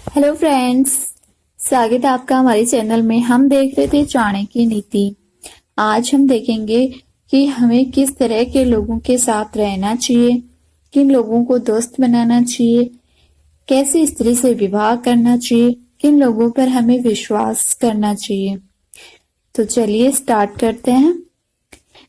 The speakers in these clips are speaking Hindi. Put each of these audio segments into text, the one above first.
हेलो फ्रेंड्स, स्वागत है आपका हमारे चैनल में। हम देख रहे थे चाणक्य नीति। आज हम देखेंगे कि हमें किस तरह के लोगों के साथ रहना चाहिए, किन लोगों को दोस्त बनाना चाहिए, कैसे स्त्री से विवाह करना चाहिए, किन लोगों पर हमें विश्वास करना चाहिए। तो चलिए स्टार्ट करते हैं।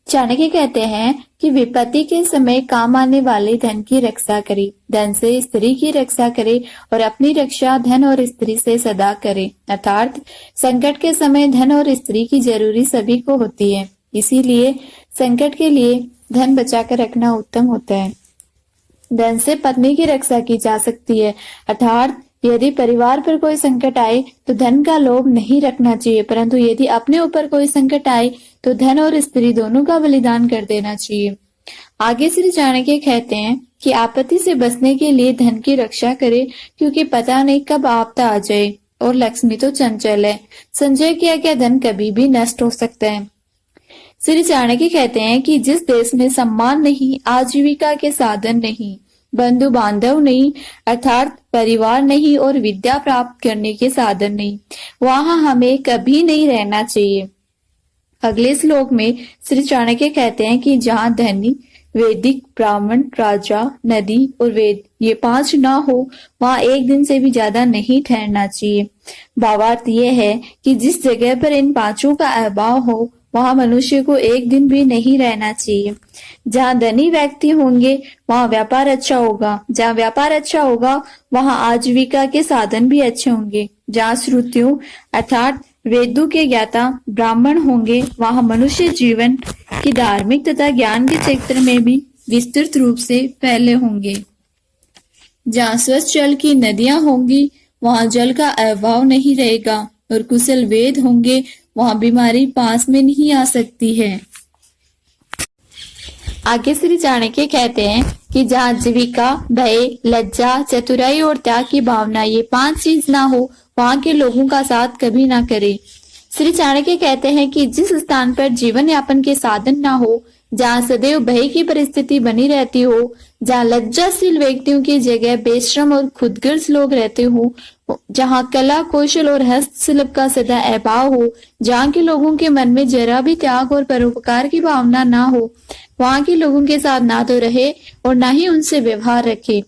चाणक्य कहते हैं कि विपत्ति के समय काम आने वाले धन की रक्षा करे, धन से स्त्री की रक्षा करे और अपनी रक्षा धन और स्त्री से सदा करे। अर्थात संकट के समय धन और स्त्री की जरूरी सभी को होती है, इसीलिए संकट के लिए धन बचाकर रखना उत्तम होता है। धन से पत्नी की रक्षा की जा सकती है, अर्थात यदि परिवार पर कोई संकट आए तो धन का लोभ नहीं रखना चाहिए, परंतु यदि अपने ऊपर कोई संकट आए तो धन और स्त्री दोनों का बलिदान कर देना चाहिए। आगे श्री चाणक्य कहते हैं कि आपत्ति से बचने के लिए धन की रक्षा करे, क्योंकि पता नहीं कब आपदा आ जाए और लक्ष्मी तो चंचल है। संचय किया क्या धन कभी भी नष्ट हो सकता है। श्री चाणक्य कहते हैं कि जिस देश में सम्मान नहीं, आजीविका के साधन नहीं, बंधु बांधव नहीं अर्थात परिवार नहीं और विद्या प्राप्त करने के साधन नहीं, वहां हमें कभी नहीं रहना चाहिए। अगले श्लोक में श्री चाणक्य कहते हैं कि जहाँ धनी, वैदिक, ब्राह्मण, राजा, नदी और वेद ये पांच ना हो, वहां एक दिन से भी ज्यादा नहीं ठहरना चाहिए। भावार्थ ये है कि जिस जगह पर इन पांचों का अभाव हो वहां मनुष्य को एक दिन भी नहीं रहना चाहिए। जहाँ धनी व्यक्ति होंगे वहां व्यापार अच्छा होगा, जहाँ व्यापार अच्छा होगा वहां आजीविका के साधन भी अच्छे होंगे। जहाँ श्रुतियों अर्थात वेदों के ज्ञाता ब्राह्मण होंगे वहां मनुष्य जीवन की धार्मिक तथा ज्ञान के क्षेत्र में भी विस्तृत रूप से फैले होंगे। जहाँ स्वच्छ जल की नदियां होंगी वहां जल का अभाव नहीं रहेगा और कुशल वेद होंगे वहां बीमारी पास में नहीं आ सकती है। आगे श्री चाणक्य कहते हैं कि जहाँ जीविका, भय, लज्जा, चतुराई और त्याग की भावना ये पांच चीज ना हो वहां के लोगों का साथ कभी ना करे। श्री चाणक्य कहते हैं कि जिस स्थान पर जीवन यापन के साधन ना हो, जहाँ सदैव भय की परिस्थिति बनी रहती हो, जहाँ लज्जाशील व्यक्तियों की जगह बेशरम और खुदगर्ज लोग रहते हो, जहाँ कला, कौशल और हस्तशिल्प का सदा अभाव हो, जहाँ के लोगों के मन में जरा भी त्याग और परोपकार की भावना ना हो, वहां के लोगों के साथ ना तो रहे और ना ही उनसे व्यवहार रखे।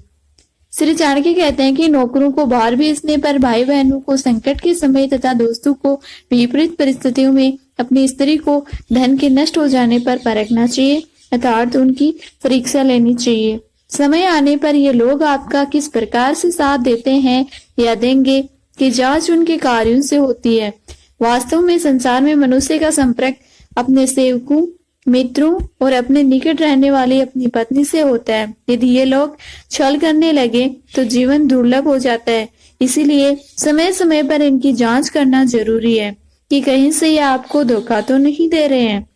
श्री चाणक्य कहते हैं कि नौकरों को बाहर भेजने पर भाई बहनों को संकट के समय तथा दोस्तों को विपरीत परिस्थितियों में अपनी स्त्री को धन के नष्ट हो जाने पर परखना चाहिए, अर्थात उनकी परीक्षा लेनी चाहिए। समय आने पर ये लोग आपका किस प्रकार से साथ देते हैं या देंगे कि जांच उनके कार्यों से होती है। वास्तव में संसार में मनुष्य का संपर्क अपने सेवकों, मित्रों और अपने निकट रहने वाली अपनी पत्नी से होता है। यदि ये लोग छल करने लगे तो जीवन दुर्लभ हो जाता है। इसीलिए समय समय पर इनकी जांच करना जरूरी है कि कहीं से ये आपको धोखा तो नहीं दे रहे हैं।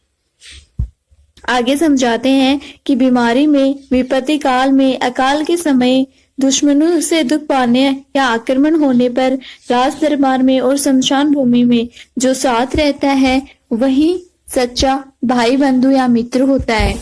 आगे समझाते हैं कि बीमारी में, विपत्ति काल में, अकाल के समय, दुश्मनों से दुख पाने या आक्रमण होने पर, राज दरबार में और शमशान भूमि में जो साथ रहता है वही सच्चा भाई, बंधु या मित्र होता है।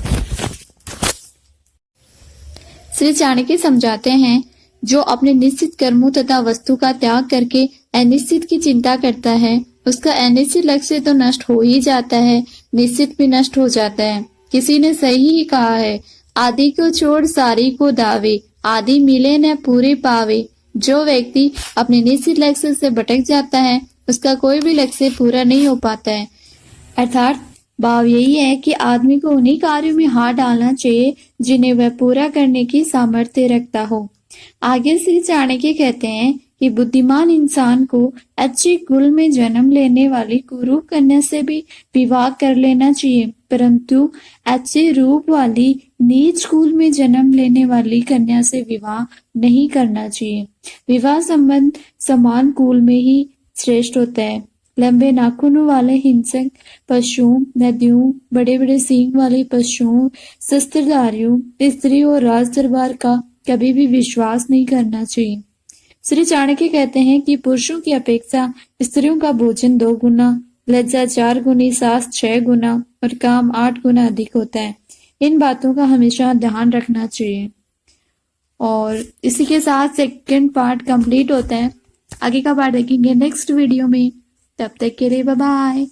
श्री चाणक्य समझाते हैं जो अपने निश्चित कर्मों तथा वस्तु का त्याग करके अनिश्चित की चिंता करता है उसका अनिश्चित लक्ष्य तो नष्ट हो ही जाता है, निश्चित भी नष्ट हो जाता है। किसी ने सही ही कहा है, आदि को छोड़ सारी को दावे, आदि मिले न पूरे पावे। जो व्यक्ति अपने निश्चित लक्ष्य से भटक जाता है उसका कोई भी लक्ष्य पूरा नहीं हो पाता है। अर्थात भाव यही है कि आदमी को उन्हीं कार्यों में हाथ डालना चाहिए जिन्हें वह पूरा करने की सामर्थ्य रखता हो। आगे श्री चाणक्य कहते हैं कि बुद्धिमान इंसान को अच्छे कुल में जन्म लेने वाली कुरूप कन्या से भी विवाह कर लेना चाहिए, परंतु अच्छे रूप वाली नीच कुल में जन्म लेने वाली कन्या से विवाह नहीं करना चाहिए। विवाह संबंध समान कुल में ही श्रेष्ठ होता है। लंबे नाखूनों वाले हिंसक पशुओं, नदियों, बड़े बड़े सींग वाले पशुओं, शस्त्रधारियों, स्त्री और राज दरबार का कभी भी विश्वास नहीं करना चाहिए। श्री चाणक्य कहते हैं कि पुरुषों की अपेक्षा स्त्रियों का भोजन 2 गुना, लज्जा 4 गुनी, सास 6 गुना और काम 8 गुना अधिक होता है। इन बातों का हमेशा ध्यान रखना चाहिए। और इसी के साथ सेकंड पार्ट कंप्लीट होता है। आगे का पार्ट देखेंगे नेक्स्ट वीडियो में। तब तक के लिए बाय बाय।